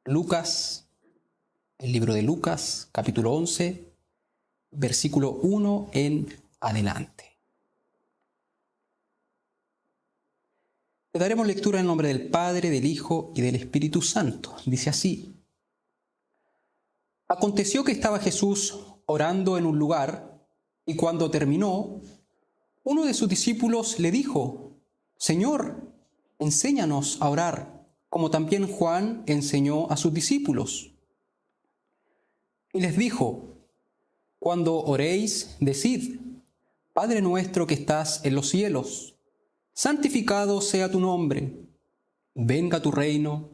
Lucas, el libro de Lucas, capítulo 11, versículo 1 en adelante. Le daremos lectura en nombre del Padre, del Hijo y del Espíritu Santo. Dice así: Aconteció que estaba Jesús orando en un lugar, y cuando terminó, uno de sus discípulos le dijo: Señor, enséñanos a orar, como también Juan enseñó a sus discípulos. Y les dijo: Cuando oréis, decid: Padre nuestro que estás en los cielos, santificado sea tu nombre. Venga tu reino,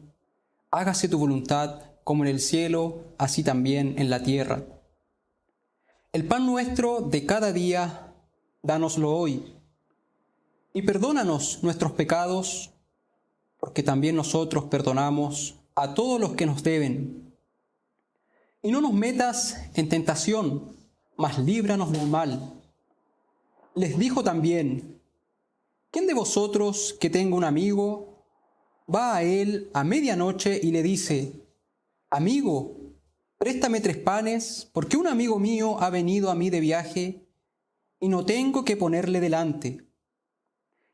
hágase tu voluntad, como en el cielo, así también en la tierra. El pan nuestro de cada día, dánoslo hoy. Y perdónanos nuestros pecados, porque también nosotros perdonamos a todos los que nos deben. Y no nos metas en tentación, mas líbranos del mal. Les dijo también: ¿Quién de vosotros que tenga un amigo va a él a medianoche y le dice: Amigo, préstame 3 panes, porque un amigo mío ha venido a mí de viaje y no tengo que ponerle delante?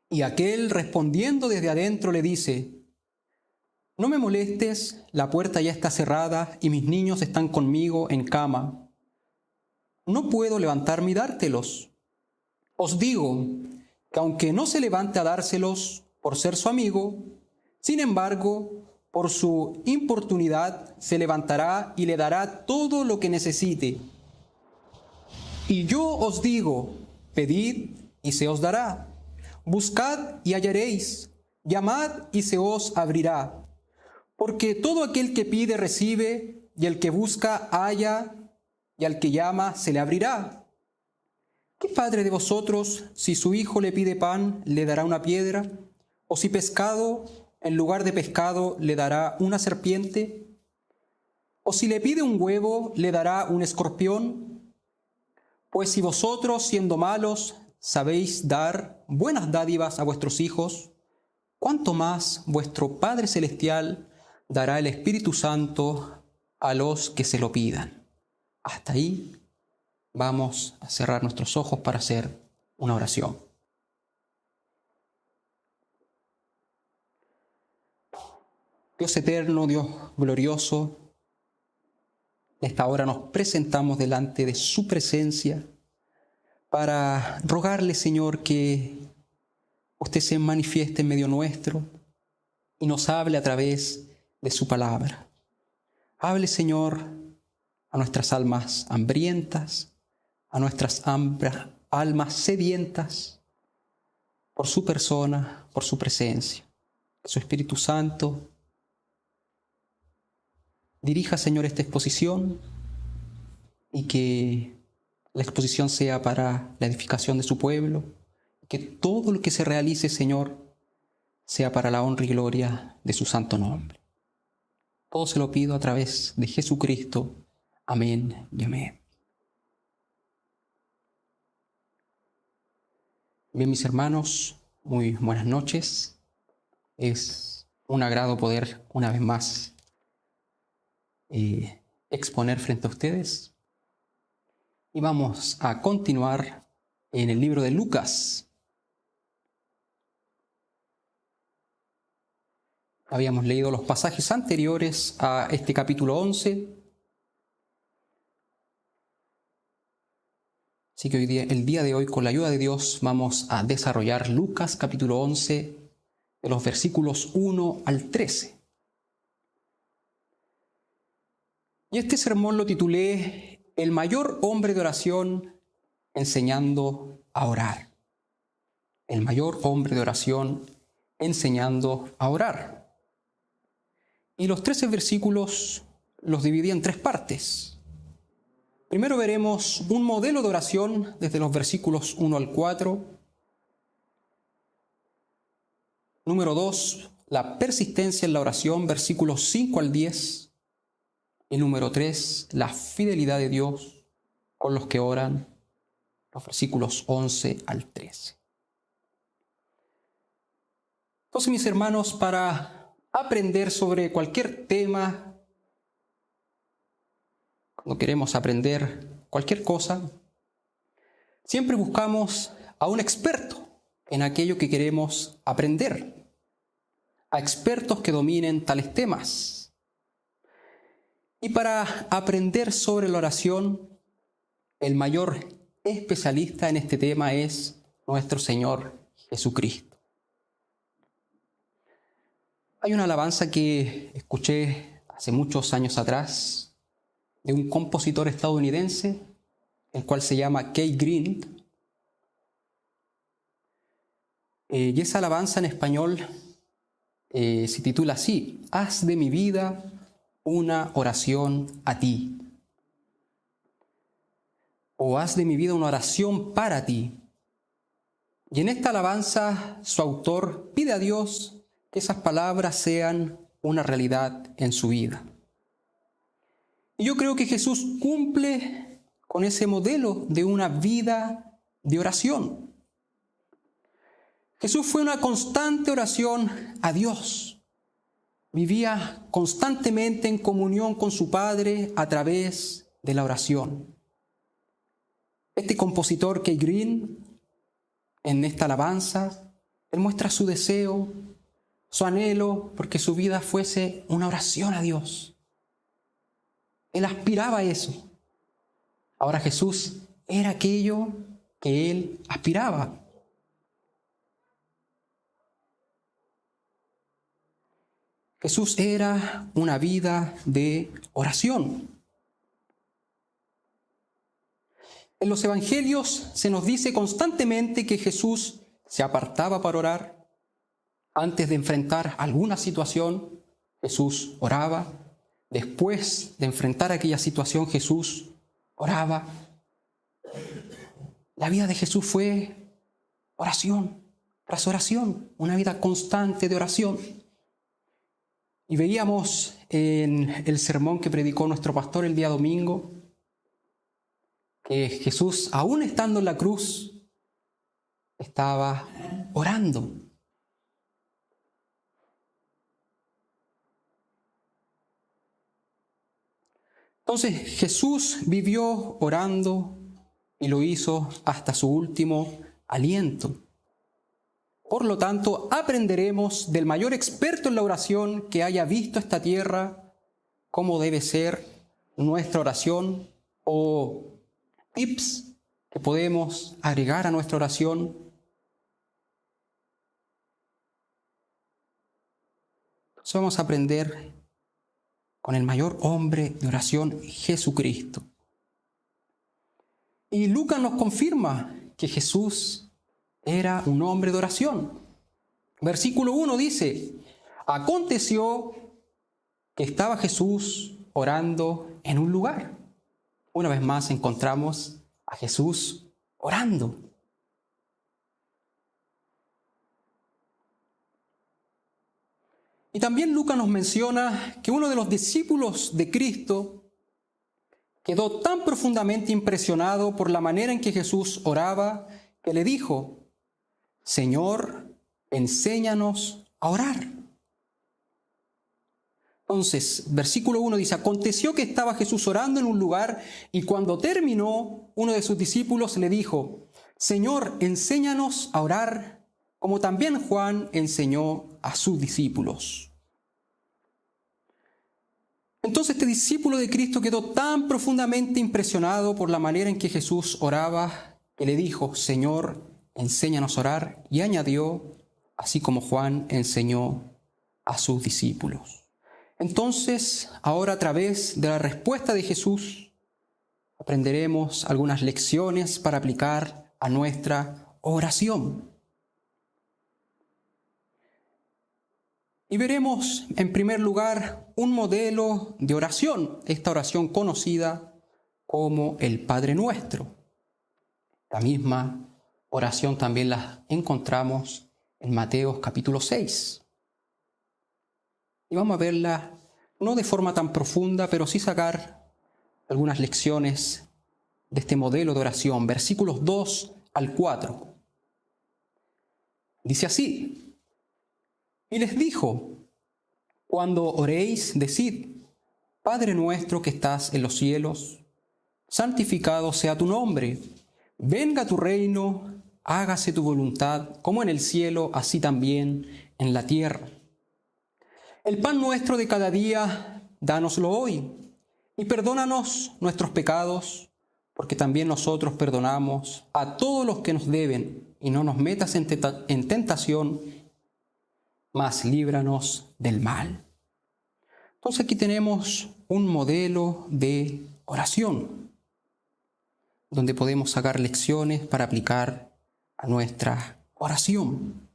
Y aquel, respondiendo desde adentro, le dice: No me molestes, la puerta ya está cerrada y mis niños están conmigo en cama. No puedo levantarme y dártelos. Os digo que aunque no se levante a dárselos por ser su amigo, sin embargo, por su importunidad se levantará y le dará todo lo que necesite. Y yo os digo: pedid y se os dará, buscad y hallaréis, llamad y se os abrirá. Porque todo aquel que pide recibe, y el que busca halla, y al que llama se le abrirá. ¿Qué padre de vosotros, si su hijo le pide pan, le dará una piedra? ¿O si pescado, en lugar de pescado, le dará una serpiente? ¿O si le pide un huevo, le dará un escorpión? Pues si vosotros, siendo malos, sabéis dar buenas dádivas a vuestros hijos, ¿cuánto más vuestro Padre Celestial dará el Espíritu Santo a los que se lo pidan? Hasta ahí vamos a cerrar nuestros ojos para hacer una oración. Dios eterno, Dios glorioso, en esta hora nos presentamos delante de su presencia para rogarle, Señor, que usted se manifieste en medio nuestro y nos hable a través de su palabra. Hable, Señor, a nuestras almas hambrientas, a nuestras almas sedientas, por su persona, por su presencia. Que su Espíritu Santo dirija, Señor, esta exposición y que la exposición sea para la edificación de su pueblo. Que todo lo que se realice, Señor, sea para la honra y gloria de su santo nombre. Todo se lo pido a través de Jesucristo. Amén y amén. Bien, mis hermanos, muy buenas noches. Es un agrado poder una vez más exponer frente a ustedes. Y vamos a continuar en el libro de Lucas. Habíamos leído los pasajes anteriores a este capítulo 11. Así que el día de hoy, con la ayuda de Dios, vamos a desarrollar Lucas capítulo 11, de los versículos 1 al 13. Y este sermón lo titulé El mayor hombre de oración enseñando a orar. El mayor hombre de oración enseñando a orar. Y los 13 versículos los dividí en 3 partes. Primero veremos un modelo de oración desde los versículos 1 al 4. Número 2, la persistencia en la oración, versículos 5 al 10. Y número 3, la fidelidad de Dios con los que oran, los versículos 11 al 13. Entonces, mis hermanos, para aprender sobre cualquier tema cuando queremos aprender cualquier cosa, siempre buscamos a un experto en aquello que queremos aprender, a expertos que dominen tales temas. Y para aprender sobre la oración, el mayor especialista en este tema es nuestro Señor Jesucristo. Hay una alabanza que escuché hace muchos años atrás de un compositor estadounidense, el cual se llama Keith Green. Y esa alabanza en español se titula así: Haz de mi vida una oración a ti. O haz de mi vida una oración para ti. Y en esta alabanza su autor pide a Dios que esas palabras sean una realidad en su vida. Y yo creo que Jesús cumple con ese modelo de una vida de oración. Jesús fue una constante oración a Dios. Vivía constantemente en comunión con su Padre a través de la oración. Este compositor Keith Green, en esta alabanza, él muestra su deseo, su anhelo, porque su vida fuese una oración a Dios. Él aspiraba a eso. Ahora Jesús era aquello que él aspiraba. Jesús era una vida de oración. En los evangelios se nos dice constantemente que Jesús se apartaba para orar. Antes de enfrentar alguna situación, Jesús oraba. Después de enfrentar aquella situación, Jesús oraba. La vida de Jesús fue oración tras oración, una vida constante de oración. Y veíamos en el sermón que predicó nuestro pastor el día domingo que Jesús, aún estando en la cruz, estaba orando. Entonces Jesús vivió orando y lo hizo hasta su último aliento. Por lo tanto, aprenderemos del mayor experto en la oración que haya visto esta tierra cómo debe ser nuestra oración o tips que podemos agregar a nuestra oración. Entonces vamos a aprender con el mayor hombre de oración, Jesucristo. Y Lucas nos confirma que Jesús era un hombre de oración. Versículo 1 dice: aconteció que estaba Jesús orando en un lugar. Una vez más encontramos a Jesús orando. Y también Lucas nos menciona que uno de los discípulos de Cristo quedó tan profundamente impresionado por la manera en que Jesús oraba que le dijo: Señor, enséñanos a orar. Entonces, versículo 1 dice: aconteció que estaba Jesús orando en un lugar y cuando terminó, uno de sus discípulos le dijo: Señor, enséñanos a orar, como también Juan enseñó a sus discípulos. Entonces este discípulo de Cristo quedó tan profundamente impresionado por la manera en que Jesús oraba que le dijo: Señor, enséñanos a orar, y añadió: así como Juan enseñó a sus discípulos. Entonces, ahora a través de la respuesta de Jesús, aprenderemos algunas lecciones para aplicar a nuestra oración. Y veremos, en primer lugar, un modelo de oración, esta oración conocida como el Padre Nuestro. La misma oración también la encontramos en Mateo capítulo 6. Y vamos a verla no de forma tan profunda, pero sí sacar algunas lecciones de este modelo de oración. Versículos 2 al 4. Dice así: y les dijo: cuando oréis, decid, Padre nuestro que estás en los cielos, santificado sea tu nombre. Venga tu reino, hágase tu voluntad, como en el cielo, así también en la tierra. El pan nuestro de cada día, dánoslo hoy, y perdónanos nuestros pecados, porque también nosotros perdonamos a todos los que nos deben, y no nos metas en tentación, mas líbranos del mal. Entonces aquí tenemos un modelo de oración, donde podemos sacar lecciones para aplicar a nuestra oración.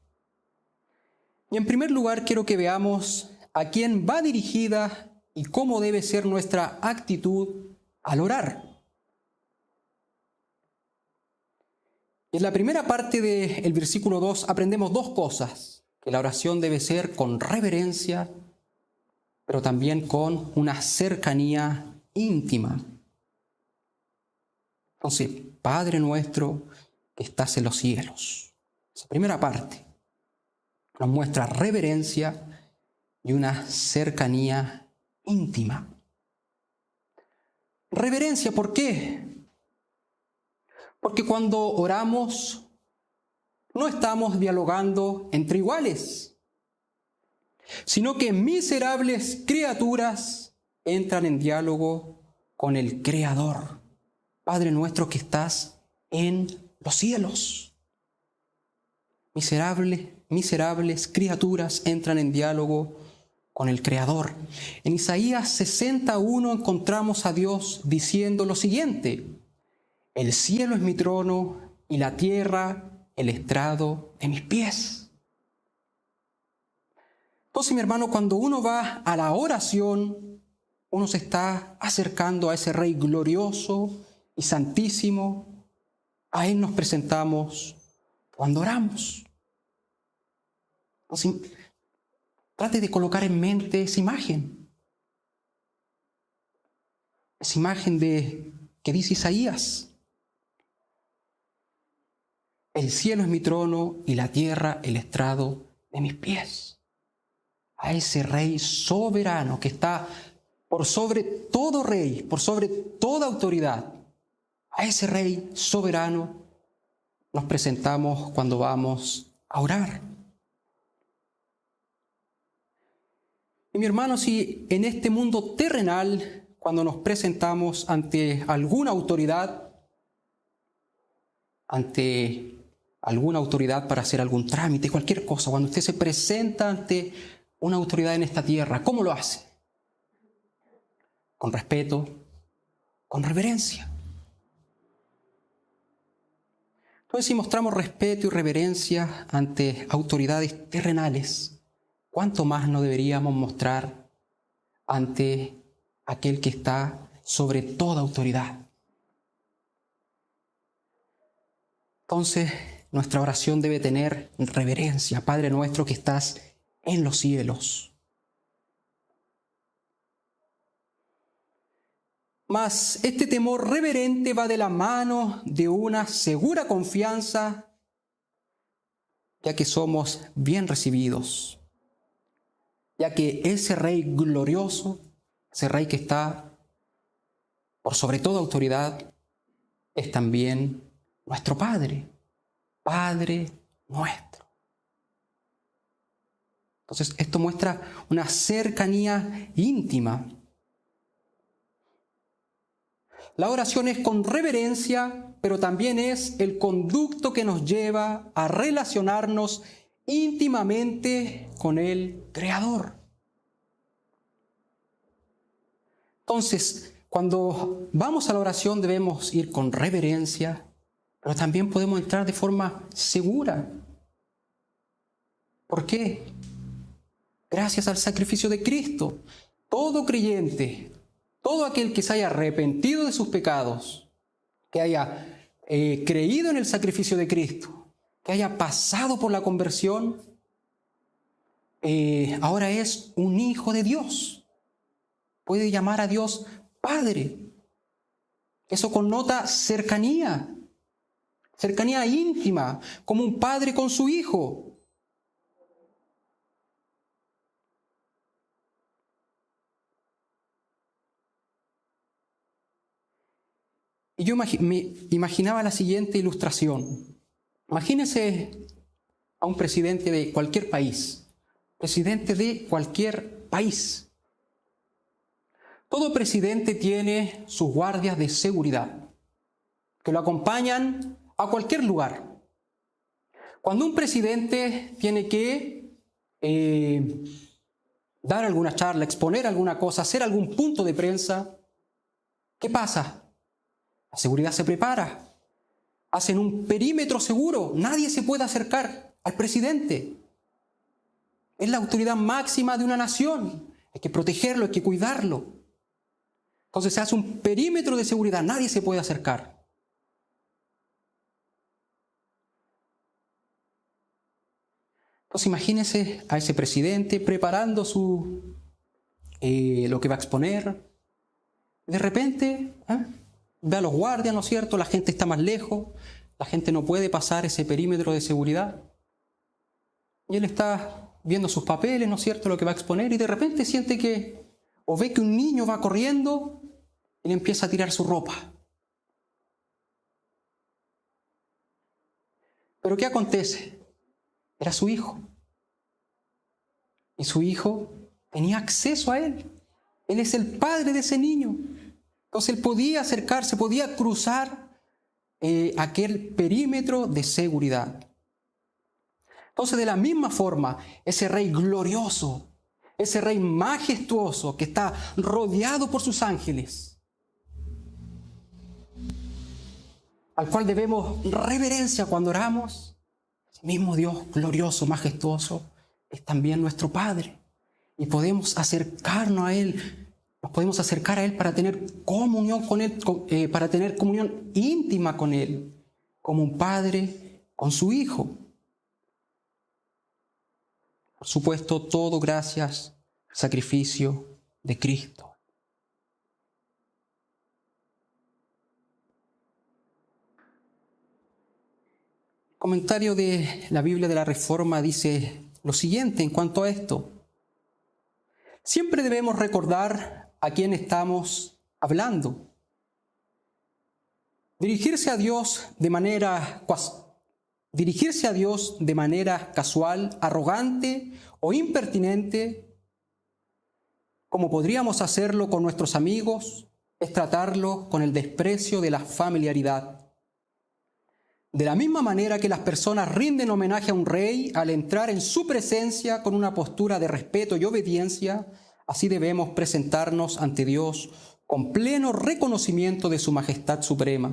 Y en primer lugar quiero que veamos a quién va dirigida y cómo debe ser nuestra actitud al orar. En la primera parte del versículo 2 aprendemos dos cosas: que la oración debe ser con reverencia, pero también con una cercanía íntima. Entonces, Padre nuestro que estás en los cielos. Esa primera parte nos muestra reverencia y una cercanía íntima. Reverencia, ¿por qué? Porque cuando oramos no estamos dialogando entre iguales, sino que miserables criaturas entran en diálogo con el Creador. Padre nuestro que estás en los cielos. Miserables criaturas entran en diálogo con el Creador. En Isaías 61 encontramos a Dios diciendo lo siguiente: el cielo es mi trono y la tierra el estrado de mis pies. Entonces, mi hermano, cuando uno va a la oración, uno se está acercando a ese Rey glorioso y santísimo. A Él nos presentamos cuando oramos. Entonces, trate de colocar en mente esa imagen de que dice Isaías: el cielo es mi trono y la tierra el estrado de mis pies. A ese Rey soberano que está por sobre todo rey, por sobre toda autoridad. A ese Rey soberano nos presentamos cuando vamos a orar. Y mi hermano, si en este mundo terrenal, cuando nos presentamos ante alguna autoridad para hacer algún trámite, cualquier cosa, cuando usted se presenta ante una autoridad en esta tierra, ¿cómo lo hace? Con respeto, con reverencia. Entonces, si mostramos respeto y reverencia ante autoridades terrenales, ¿cuánto más no deberíamos mostrar ante aquel que está sobre toda autoridad? Entonces, nuestra oración debe tener reverencia. Padre nuestro que estás en los cielos. Mas este temor reverente va de la mano de una segura confianza, ya que somos bien recibidos, ya que ese Rey glorioso, ese Rey que está por sobre toda autoridad, es también nuestro Padre, Padre nuestro. Entonces, esto muestra una cercanía íntima. La oración es con reverencia, pero también es el conducto que nos lleva a relacionarnos íntimamente con el Creador. Entonces, cuando vamos a la oración debemos ir con reverencia, pero también podemos entrar de forma segura. ¿Por qué? Gracias al sacrificio de Cristo, todo creyente, todo aquel que se haya arrepentido de sus pecados, que haya creído en el sacrificio de Cristo, que haya pasado por la conversión, ahora es un hijo de Dios. Puede llamar a Dios Padre. Eso connota cercanía íntima, como un padre con su hijo. Y yo me imaginaba la siguiente ilustración. Imagínense a un presidente de cualquier país. Presidente de cualquier país. Todo presidente tiene sus guardias de seguridad que lo acompañan a cualquier lugar. Cuando un presidente tiene que dar alguna charla, exponer alguna cosa, hacer algún punto de prensa, ¿qué pasa? La seguridad se prepara. Hacen un perímetro seguro. Nadie se puede acercar al presidente. Es la autoridad máxima de una nación. Hay que protegerlo, hay que cuidarlo. Entonces se hace un perímetro de seguridad. Nadie se puede acercar. Entonces imagínense a ese presidente preparando lo que va a exponer. De repente ve a los guardias, ¿no es cierto? La gente está más lejos. La gente no puede pasar ese perímetro de seguridad. Y él está viendo sus papeles, ¿no es cierto?, lo que va a exponer, y de repente siente que, o ve que un niño va corriendo y le empieza a tirar su ropa. Pero ¿qué acontece? Era su hijo. Y su hijo tenía acceso a él. Él es el padre de ese niño. Entonces él podía acercarse, podía cruzar aquel perímetro de seguridad. Entonces, de la misma forma, ese rey glorioso, ese rey majestuoso que está rodeado por sus ángeles, al cual debemos reverencia cuando oramos, ese mismo Dios glorioso, majestuoso, es también nuestro Padre. Y podemos acercarnos a Él, nos podemos acercar a Él para tener comunión con Él, para tener comunión íntima con Él, como un padre con su hijo. Por supuesto, todo gracias al sacrificio de Cristo. El comentario de la Biblia de la Reforma dice lo siguiente en cuanto a esto. Siempre debemos recordar a quién estamos hablando. Dirigirse a Dios de manera casual, arrogante o impertinente, como podríamos hacerlo con nuestros amigos, es tratarlo con el desprecio de la familiaridad. De la misma manera que las personas rinden homenaje a un rey al entrar en su presencia con una postura de respeto y obediencia, así debemos presentarnos ante Dios con pleno reconocimiento de su majestad suprema.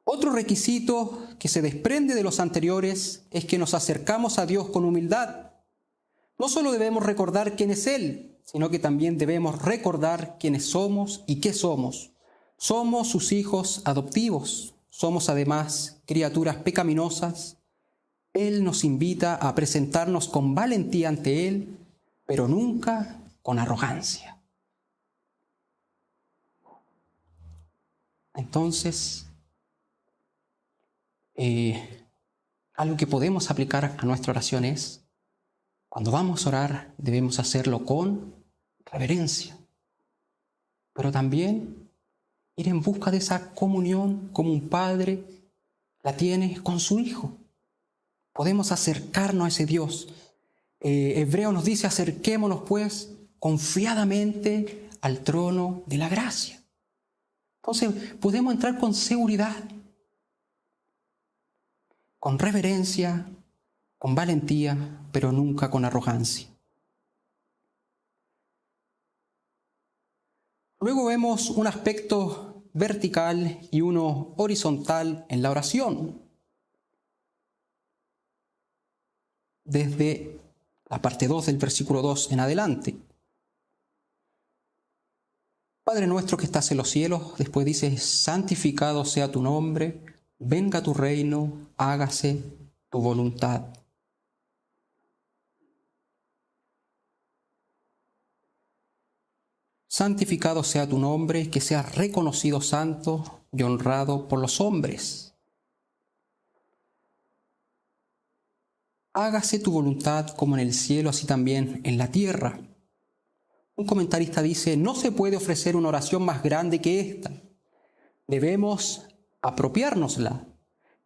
Otro requisito que se desprende de los anteriores es que nos acercamos a Dios con humildad. No solo debemos recordar quién es Él, sino que también debemos recordar quiénes somos y qué somos. Somos sus hijos adoptivos. Somos además criaturas pecaminosas. Él nos invita a presentarnos con valentía ante Él, pero nunca con arrogancia. Entonces, algo que podemos aplicar a nuestra oración es, cuando vamos a orar, debemos hacerlo con reverencia, pero también ir en busca de esa comunión como un padre la tiene con su hijo. Podemos acercarnos a ese Dios. Hebreo nos dice, acerquémonos pues confiadamente al trono de la gracia. Entonces podemos entrar con seguridad, con reverencia, con valentía, pero nunca con arrogancia. Luego vemos un aspecto vertical y uno horizontal en la oración. Desde la parte 2 del versículo 2 en adelante. Padre nuestro que estás en los cielos, después dice, santificado sea tu nombre, venga tu reino, hágase tu voluntad. Santificado sea tu nombre, que sea reconocido santo y honrado por los hombres. Hágase tu voluntad como en el cielo, así también en la tierra. Un comentarista dice, no se puede ofrecer una oración más grande que esta. debemos apropiárnosla.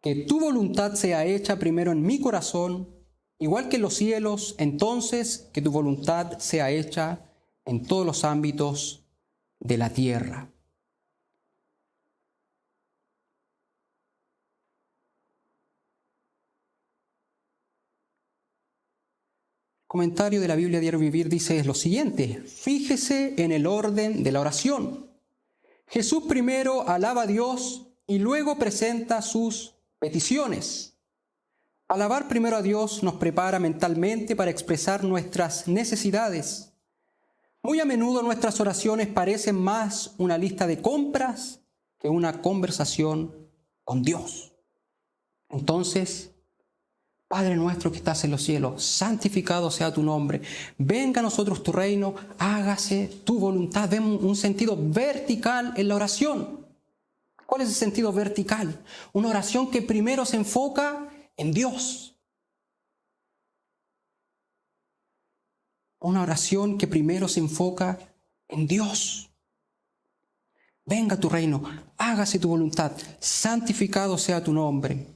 Que tu voluntad sea hecha primero en mi corazón, igual que en los cielos, entonces que tu voluntad sea hecha en todos los ámbitos de la tierra. Comentario de la Biblia Diario Vivir dice lo siguiente: fíjese en el orden de la oración. Jesús primero alaba a Dios y luego presenta sus peticiones. Alabar primero a Dios nos prepara mentalmente para expresar nuestras necesidades. Muy a menudo nuestras oraciones parecen más una lista de compras que una conversación con Dios. Entonces, Padre nuestro que estás en los cielos, santificado sea tu nombre. Venga a nosotros tu reino, hágase tu voluntad. Vemos un sentido vertical en la oración. ¿Cuál es el sentido vertical? Una oración que primero se enfoca en Dios. Una oración que primero se enfoca en Dios. Venga a tu reino, hágase tu voluntad, santificado sea tu nombre.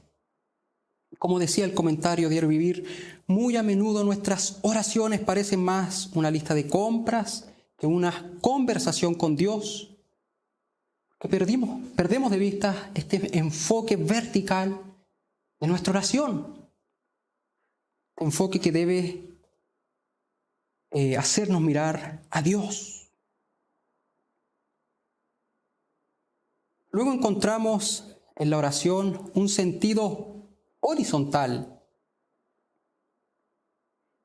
Como decía el comentario Diario Vivir, muy a menudo nuestras oraciones parecen más una lista de compras que una conversación con Dios. Que perdemos de vista este enfoque vertical de nuestra oración. Enfoque que debe hacernos mirar a Dios. Luego encontramos en la oración un sentido horizontal.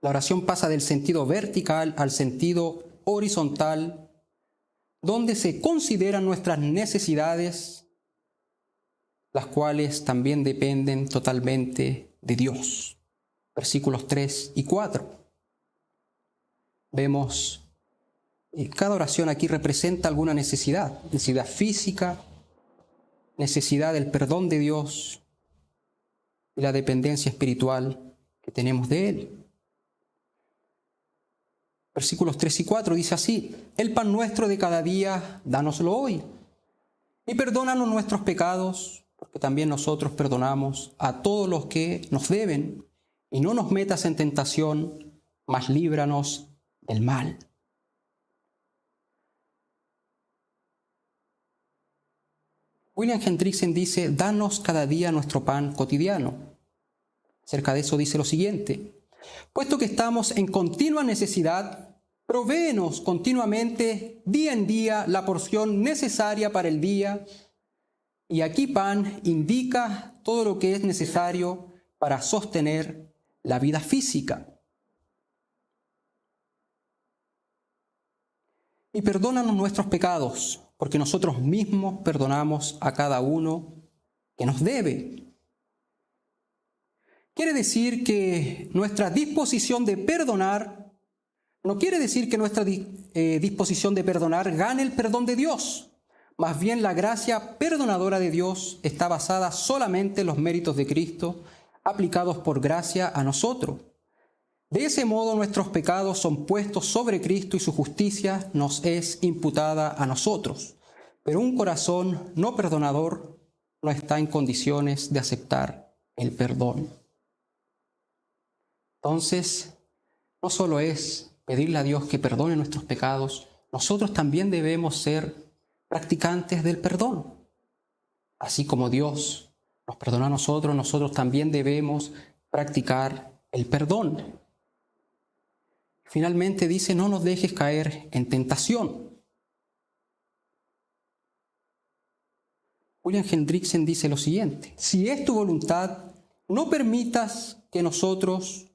La oración pasa del sentido vertical al sentido horizontal, donde se consideran nuestras necesidades, las cuales también dependen totalmente de Dios. Versículos 3 y 4. Vemos cada oración aquí representa alguna necesidad física, necesidad del perdón de Dios y la dependencia espiritual que tenemos de Él. Versículos 3 y 4 dice así: el pan nuestro de cada día, dánoslo hoy, y perdónanos nuestros pecados, porque también nosotros perdonamos a todos los que nos deben, y no nos metas en tentación, mas líbranos del mal. William Hendrickson dice: danos cada día nuestro pan cotidiano. Acerca de eso dice lo siguiente: puesto que estamos en continua necesidad, provéenos continuamente, día en día, la porción necesaria para el día. Y aquí pan indica todo lo que es necesario para sostener la vida física. Y perdónanos nuestros pecados, porque nosotros mismos perdonamos a cada uno que nos debe. Quiere decir que nuestra disposición de perdonar, no quiere decir que nuestra disposición de perdonar gane el perdón de Dios. Más bien la gracia perdonadora de Dios está basada solamente en los méritos de Cristo, aplicados por gracia a nosotros. De ese modo nuestros pecados son puestos sobre Cristo y su justicia nos es imputada a nosotros. Pero un corazón no perdonador no está en condiciones de aceptar el perdón. Entonces, no solo es pedirle a Dios que perdone nuestros pecados, nosotros también debemos ser practicantes del perdón. Así como Dios nos perdona a nosotros, nosotros también debemos practicar el perdón. Finalmente dice: no nos dejes caer en tentación. William Hendrickson dice lo siguiente: si es tu voluntad, no permitas que nosotros,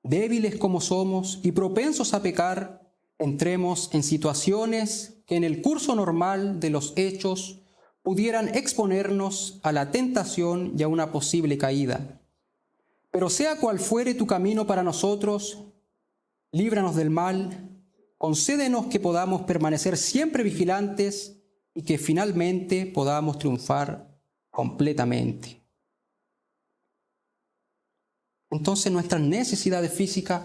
débiles como somos y propensos a pecar, entremos en situaciones que en el curso normal de los hechos pudieran exponernos a la tentación y a una posible caída. Pero sea cual fuere tu camino para nosotros, líbranos del mal, concédenos que podamos permanecer siempre vigilantes y que finalmente podamos triunfar completamente. Entonces nuestras necesidades físicas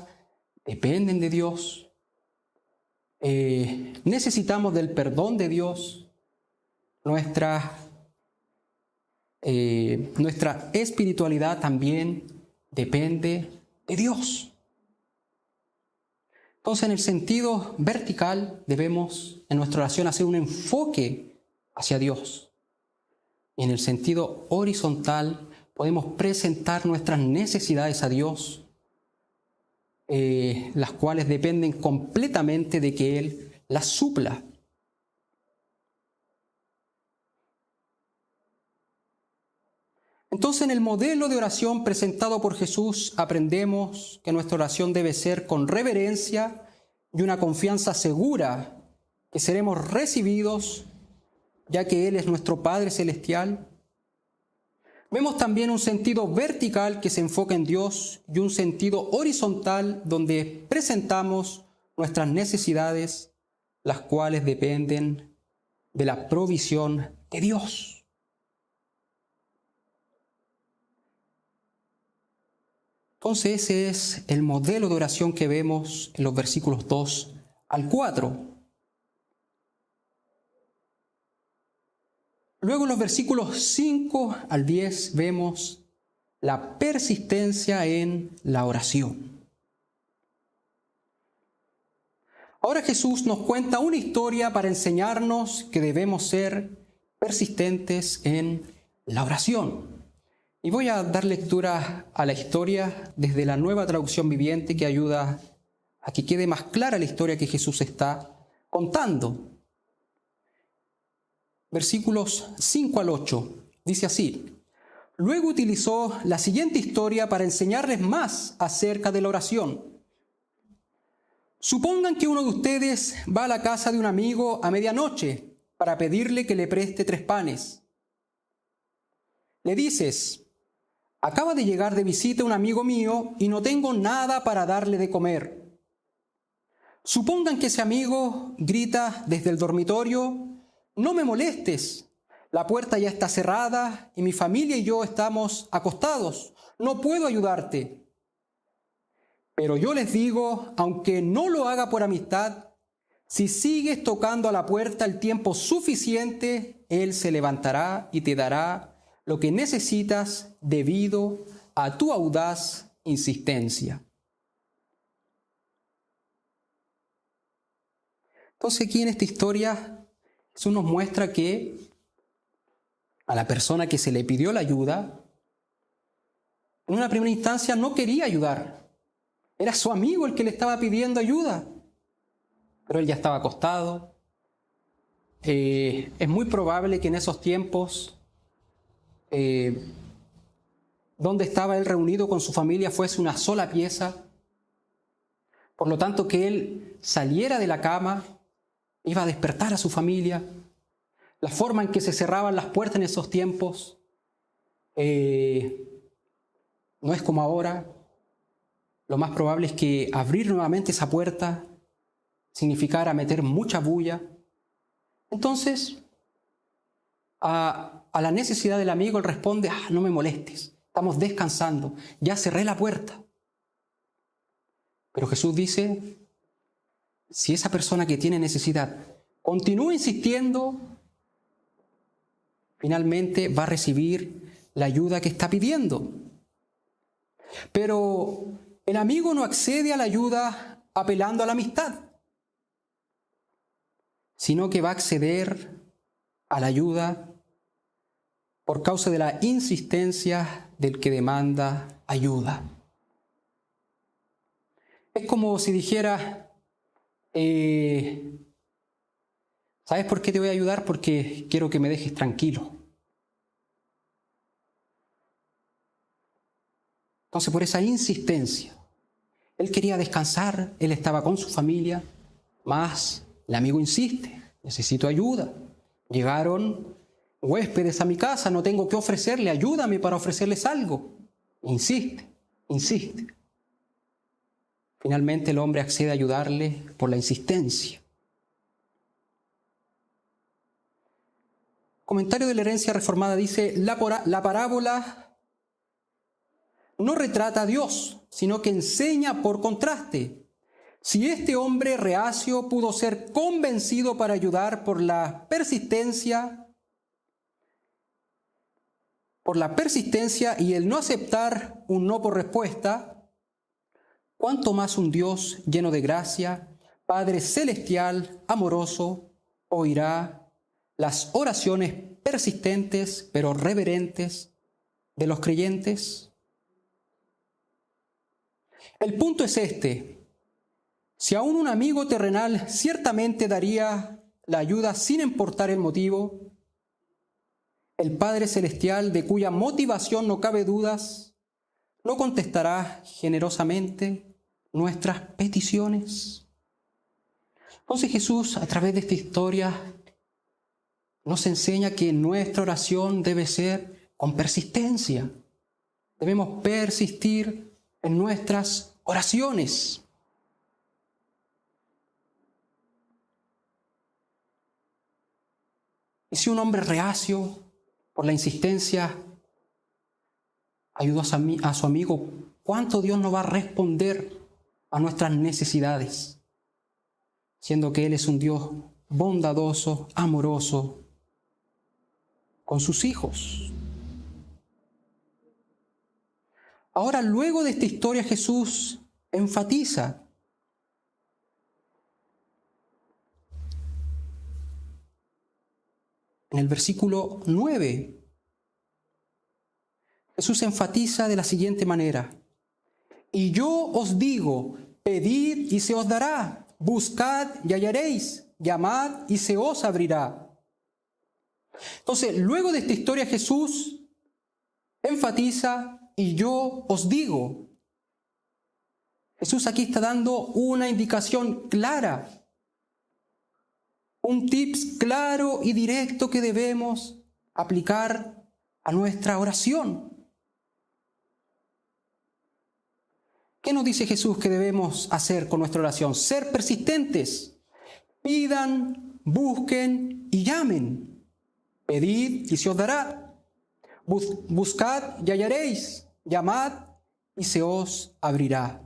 dependen de Dios. Necesitamos del perdón de Dios. Nuestras nuestra espiritualidad también depende de Dios. Entonces, en el sentido vertical, debemos en nuestra oración hacer un enfoque hacia Dios. Y en el sentido horizontal, podemos presentar nuestras necesidades a Dios, las cuales dependen completamente de que Él las supla. Entonces, en el modelo de oración presentado por Jesús, aprendemos que nuestra oración debe ser con reverencia y una confianza segura que seremos recibidos, ya que Él es nuestro Padre Celestial. Vemos también un sentido vertical que se enfoca en Dios y un sentido horizontal donde presentamos nuestras necesidades, las cuales dependen de la provisión de Dios. Entonces ese es el modelo de oración que vemos en los versículos 2 al 4. Luego en los versículos 5 al 10 vemos la persistencia en la oración. Ahora Jesús nos cuenta una historia para enseñarnos que debemos ser persistentes en la oración. Y voy a dar lectura a la historia desde la Nueva Traducción Viviente, que ayuda a que quede más clara la historia que Jesús está contando. Versículos 5 al 8, dice así: Luego utilizó la siguiente historia para enseñarles más acerca de la oración. Supongan que uno de ustedes va a la casa de un amigo a medianoche para pedirle que le preste 3 panes. Le dices: acaba de llegar de visita un amigo mío y no tengo nada para darle de comer. Supongan que ese amigo grita desde el dormitorio: no me molestes, la puerta ya está cerrada y mi familia y yo estamos acostados, no puedo ayudarte. Pero yo les digo, aunque no lo haga por amistad, si sigues tocando a la puerta el tiempo suficiente, Él se levantará y te dará lo que necesitas debido a tu audaz insistencia. Entonces aquí en esta historia Jesús nos muestra que a la persona que se le pidió la ayuda, en una primera instancia no quería ayudar. Era su amigo el que le estaba pidiendo ayuda, pero él ya estaba acostado. Es muy probable que en esos tiempos donde estaba él reunido con su familia fuese una sola pieza. Por lo tanto, que él saliera de la cama iba a despertar a su familia. La forma en que se cerraban las puertas en esos tiempos no es como ahora. Lo más probable es que abrir nuevamente esa puerta significara meter mucha bulla. Entonces, a la necesidad del amigo, él responde: no me molestes, estamos descansando, ya cerré la puerta. Pero Jesús dice, si esa persona que tiene necesidad continúa insistiendo, finalmente va a recibir la ayuda que está pidiendo. Pero el amigo no accede a la ayuda apelando a la amistad, sino que va a acceder a la ayuda por causa de la insistencia del que demanda ayuda. Es como si dijera, ¿sabes por qué te voy a ayudar? Porque quiero que me dejes tranquilo. Entonces, por esa insistencia, él quería descansar, él estaba con su familia, mas el amigo insiste: necesito ayuda. Llegaron huéspedes a mi casa, no tengo qué ofrecerle, ayúdame para ofrecerles algo. Insiste, insiste. Finalmente el hombre accede a ayudarle por la insistencia. Comentario de la Herencia Reformada dice: la parábola no retrata a Dios, sino que enseña por contraste. Si este hombre reacio pudo ser convencido para ayudar por la persistencia, por la persistencia y el no aceptar un no por respuesta, cuánto más un Dios lleno de gracia, Padre celestial, amoroso, oirá las oraciones persistentes pero reverentes de los creyentes. El punto es este: si aún un amigo terrenal ciertamente daría la ayuda sin importar el motivo, el Padre celestial, de cuya motivación no cabe dudas, ¿no contestará generosamente nuestras peticiones? Entonces Jesús, a través de esta historia, nos enseña que nuestra oración debe ser con persistencia. Debemos persistir en nuestras oraciones. Y si un hombre reacio, por la insistencia, ayudó a su amigo, ¿cuánto Dios no va a responder a nuestras necesidades? Siendo que Él es un Dios bondadoso, amoroso con sus hijos. Ahora, luego de esta historia, Jesús enfatiza en el versículo 9. Jesús enfatiza de la siguiente manera: y yo os digo, pedid y se os dará, buscad y hallaréis, llamad y se os abrirá. Entonces, luego de esta historia, Jesús enfatiza, y yo os digo. Jesús aquí está dando una indicación clara, un tips claro y directo que debemos aplicar a nuestra oración. ¿Qué nos dice Jesús que debemos hacer con nuestra oración? Ser persistentes. Pidan, busquen y llamen. Pedid y se os dará. Buscad y hallaréis. Llamad y se os abrirá.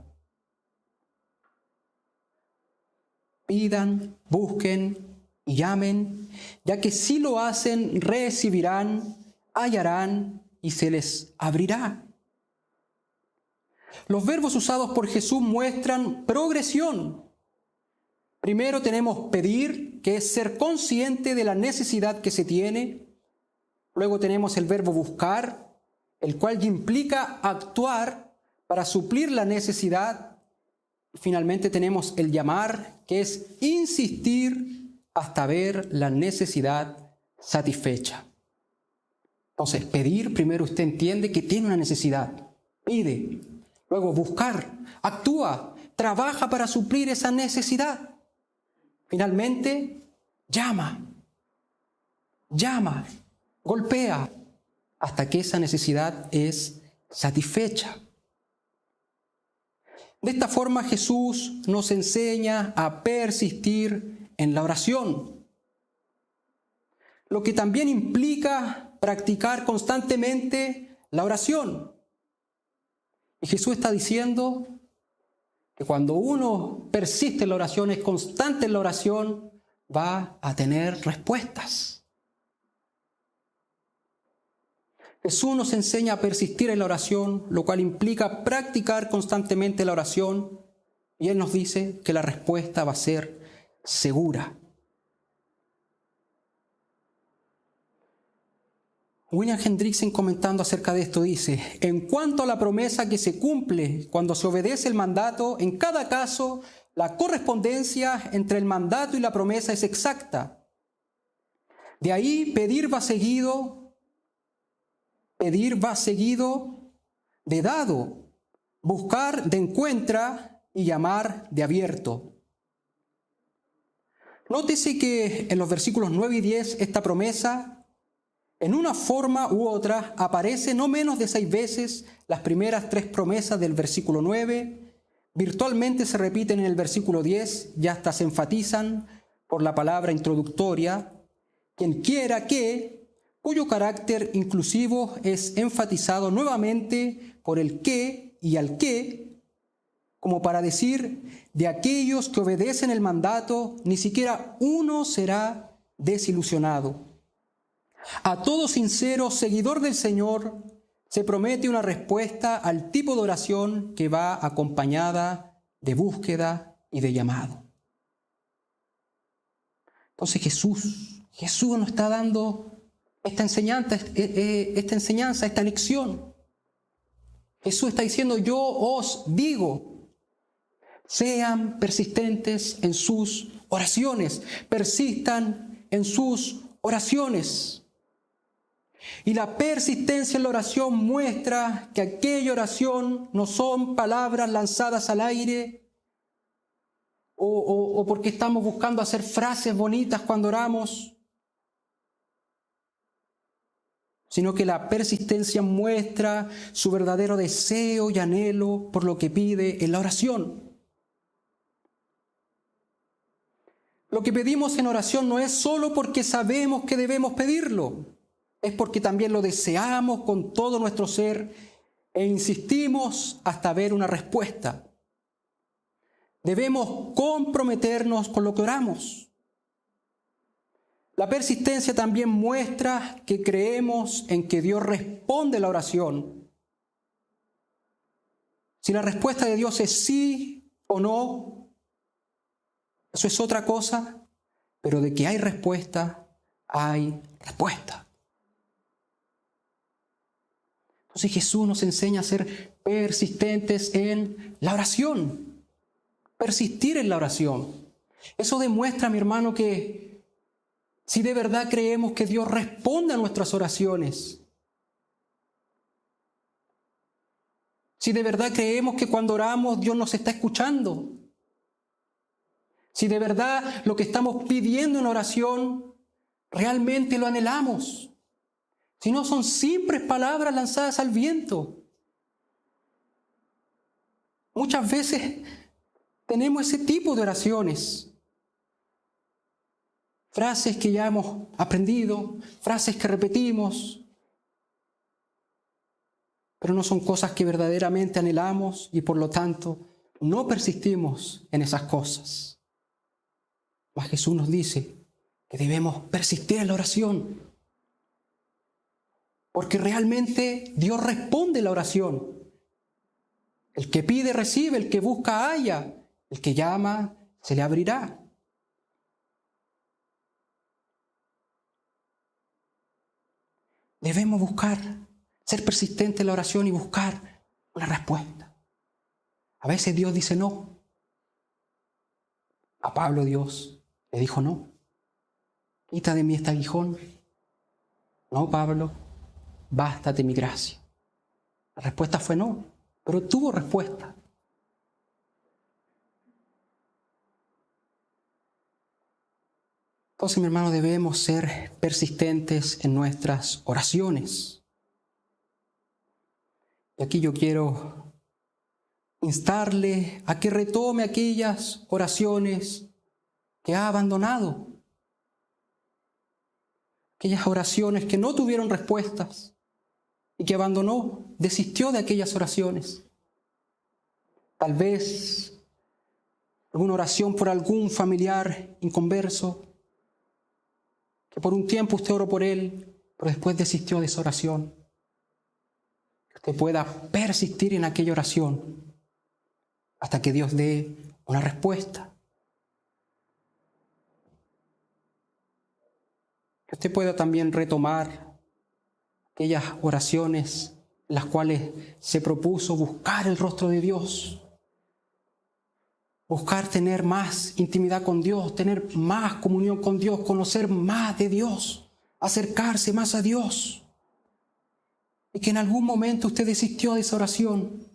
Pidan, busquen y llamen, ya que si lo hacen, recibirán, hallarán y se les abrirá. Los verbos usados por Jesús muestran progresión. Primero tenemos pedir, que es ser consciente de la necesidad que se tiene. Luego tenemos el verbo buscar, el cual implica actuar para suplir la necesidad. Y finalmente tenemos el llamar, que es insistir hasta ver la necesidad satisfecha. Entonces, pedir, primero usted entiende que tiene una necesidad, pide. Luego buscar, actúa, trabaja para suplir esa necesidad. Finalmente, llama, golpea, hasta que esa necesidad es satisfecha. De esta forma Jesús nos enseña a persistir en la oración, lo que también implica practicar constantemente la oración. Y Jesús está diciendo que cuando uno persiste en la oración, es constante en la oración, va a tener respuestas. Jesús nos enseña a persistir en la oración, lo cual implica practicar constantemente la oración, y Él nos dice que la respuesta va a ser segura. William Hendrickson, comentando acerca de esto, dice: en cuanto a la promesa que se cumple cuando se obedece el mandato, en cada caso la correspondencia entre el mandato y la promesa es exacta. De ahí pedir va seguido de dado, buscar de encuentra y llamar de abierto. Nótese que en los versículos 9 y 10 esta promesa, en una forma u otra, aparece no menos de 6 veces. Las primeras 3 promesas del versículo 9 virtualmente se repiten en el versículo 10 y hasta se enfatizan por la palabra introductoria, quien quiera que, cuyo carácter inclusivo es enfatizado nuevamente por el que y al que, como para decir, de aquellos que obedecen el mandato, ni siquiera uno será desilusionado. A todo sincero seguidor del Señor se promete una respuesta al tipo de oración que va acompañada de búsqueda y de llamado. Entonces Jesús nos está dando esta enseñanza, esta lección. Jesús está diciendo, yo os digo, sean persistentes en sus oraciones, persistan en sus oraciones. Y la persistencia en la oración muestra que aquella oración no son palabras lanzadas al aire o porque estamos buscando hacer frases bonitas cuando oramos, sino que la persistencia muestra su verdadero deseo y anhelo por lo que pide en la oración. Lo que pedimos en oración no es solo porque sabemos que debemos pedirlo, es porque también lo deseamos con todo nuestro ser e insistimos hasta ver una respuesta. Debemos comprometernos con lo que oramos. La persistencia también muestra que creemos en que Dios responde la oración. Si la respuesta de Dios es sí o no, eso es otra cosa, pero de que hay respuesta, hay respuesta. Entonces Jesús nos enseña a ser persistentes en la oración, persistir en la oración. Eso demuestra, mi hermano, que si de verdad creemos que Dios responde a nuestras oraciones, si de verdad creemos que cuando oramos Dios nos está escuchando, si de verdad lo que estamos pidiendo en oración realmente lo anhelamos, si no son simples palabras lanzadas al viento. Muchas veces tenemos ese tipo de oraciones. Frases que ya hemos aprendido, frases que repetimos, pero no son cosas que verdaderamente anhelamos y por lo tanto no persistimos en esas cosas. Mas Jesús nos dice que debemos persistir en la oración, porque realmente Dios responde la oración. El que pide recibe, el que busca halla, el que llama se le abrirá. Debemos buscar, ser persistentes en la oración y buscar una respuesta. A veces Dios dice no. A Pablo Dios le dijo no. Quita de mí este aguijón. No, Pablo, bástate mi gracia. La respuesta fue no, pero tuvo respuesta. Entonces, mi hermano, debemos ser persistentes en nuestras oraciones. Y aquí yo quiero instarle a que retome aquellas oraciones que ha abandonado. Aquellas oraciones que no tuvieron respuestas y que abandonó, desistió de aquellas oraciones. Tal vez alguna oración por algún familiar inconverso, que por un tiempo usted oró por él, pero después desistió de esa oración. Que usted pueda persistir en aquella oración hasta que Dios dé una respuesta. Que usted pueda también retomar aquellas oraciones en las cuales se propuso buscar el rostro de Dios, buscar tener más intimidad con Dios, tener más comunión con Dios, conocer más de Dios, acercarse más a Dios. Y que en algún momento usted desistió de esa oración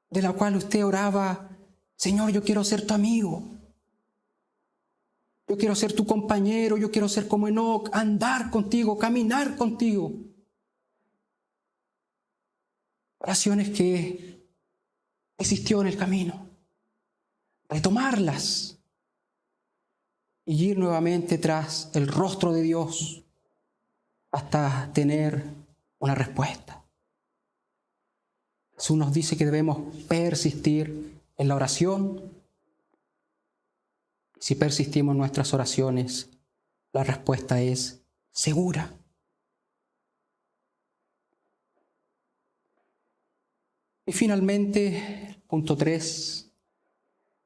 de la cual usted oraba: Señor, yo quiero ser tu amigo, yo quiero ser tu compañero, yo quiero ser como Enoc, andar contigo, caminar contigo. Oraciones que existió en el camino. Retomarlas y ir nuevamente tras el rostro de Dios hasta tener una respuesta. Jesús nos dice que debemos persistir en la oración. Si persistimos en nuestras oraciones, La respuesta es segura. Y finalmente, punto 3,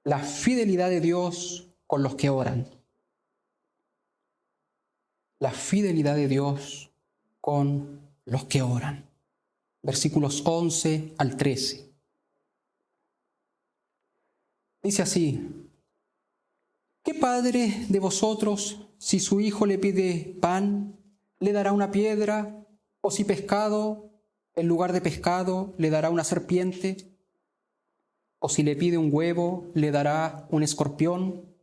la fidelidad de Dios con los que oran. La fidelidad de Dios con los que oran. Versículos 11 al 13. Dice así: ¿qué padre de vosotros, si su hijo le pide pan, le dará una piedra? ¿O si pescado, en lugar de pescado, le dará una serpiente? ¿O si le pide un huevo, le dará un escorpión?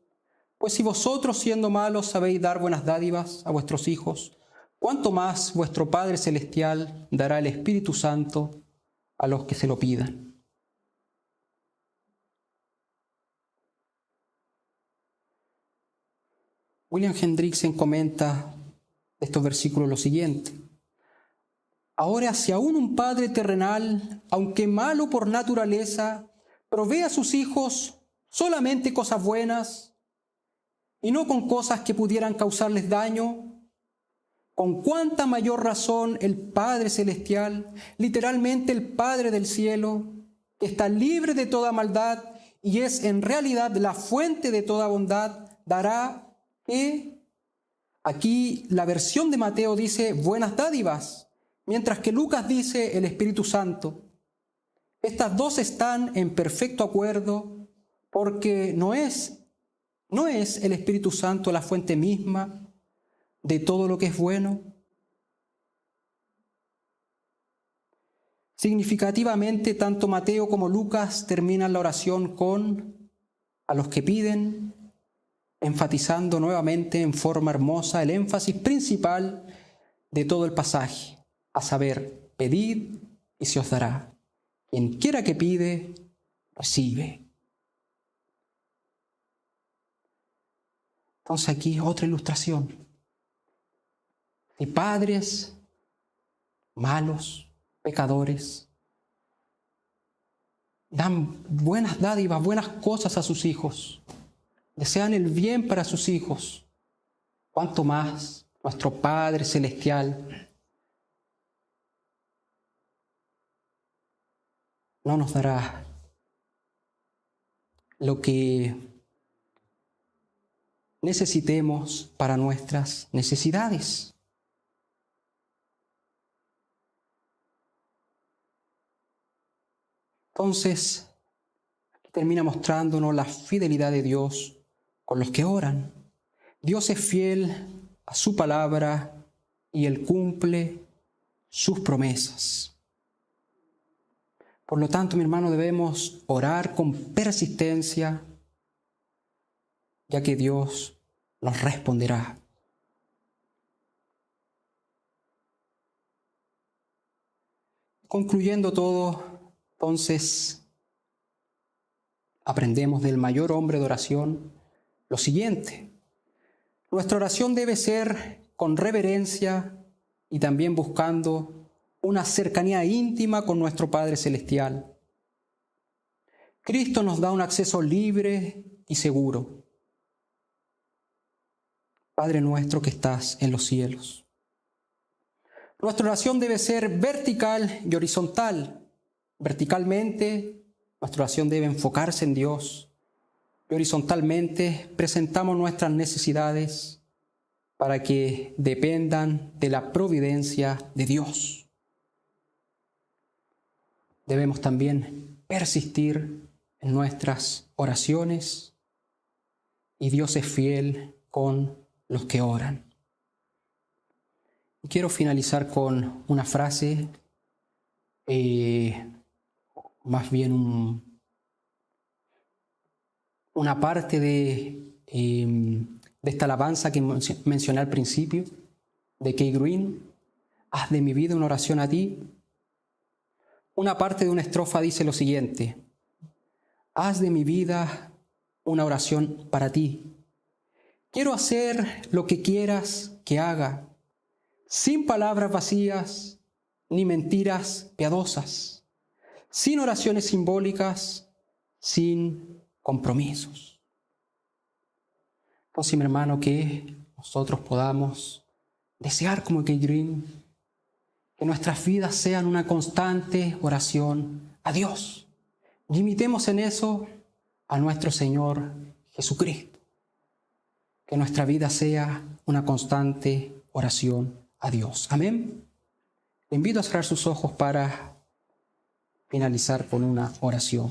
Pues si vosotros, siendo malos, sabéis dar buenas dádivas a vuestros hijos, ¿cuánto más vuestro Padre Celestial dará el Espíritu Santo a los que se lo pidan? William Hendrickson comenta de estos versículos lo siguiente: ahora, si aún un padre terrenal, aunque malo por naturaleza, provee a sus hijos solamente cosas buenas y no con cosas que pudieran causarles daño, con cuánta mayor razón el Padre Celestial, literalmente el Padre del cielo, que está libre de toda maldad y es en realidad la fuente de toda bondad, dará que, aquí la versión de Mateo dice buenas dádivas, mientras que Lucas dice el Espíritu Santo. Estas dos están en perfecto acuerdo porque no es el Espíritu Santo la fuente misma de todo lo que es bueno. Significativamente, tanto Mateo como Lucas terminan la oración con a los que piden, enfatizando nuevamente en forma hermosa el énfasis principal de todo el pasaje, a saber, pedid y se os dará. Quien quiera que pide, recibe. Entonces aquí otra ilustración. Si padres malos, pecadores, dan buenas dádivas, buenas cosas a sus hijos, desean el bien para sus hijos, ¿cuánto más nuestro Padre Celestial no nos dará lo que necesitemos para nuestras necesidades? Entonces, aquí termina mostrándonos la fidelidad de Dios con los que oran. Dios es fiel a su palabra y Él cumple sus promesas. Por lo tanto, mi hermano, debemos orar con persistencia, ya que Dios nos responderá. Concluyendo todo, entonces, aprendemos del mayor hombre de oración lo siguiente: nuestra oración debe ser con reverencia y también buscando una cercanía íntima con nuestro Padre Celestial. Cristo nos da un acceso libre y seguro. Padre nuestro que estás en los cielos. Nuestra oración debe ser vertical y horizontal. Verticalmente, nuestra oración debe enfocarse en Dios. Y horizontalmente, presentamos nuestras necesidades para que dependan de la providencia de Dios. Debemos también persistir en nuestras oraciones y Dios es fiel con los que oran. Y quiero finalizar con una frase, más bien una parte de esta alabanza que mencioné al principio, de Kay Green: haz de mi vida una oración a ti. Una parte de una estrofa dice lo siguiente: haz de mi vida una oración para ti. Quiero hacer lo que quieras que haga, sin palabras vacías ni mentiras piadosas, sin oraciones simbólicas, sin compromisos. Entonces, mi hermano, que nosotros podamos desear como Keidrin que nuestras vidas sean una constante oración a Dios. Y imitemos en eso a nuestro Señor Jesucristo. Que nuestra vida sea una constante oración a Dios. Amén. Le invito a cerrar sus ojos para finalizar con una oración.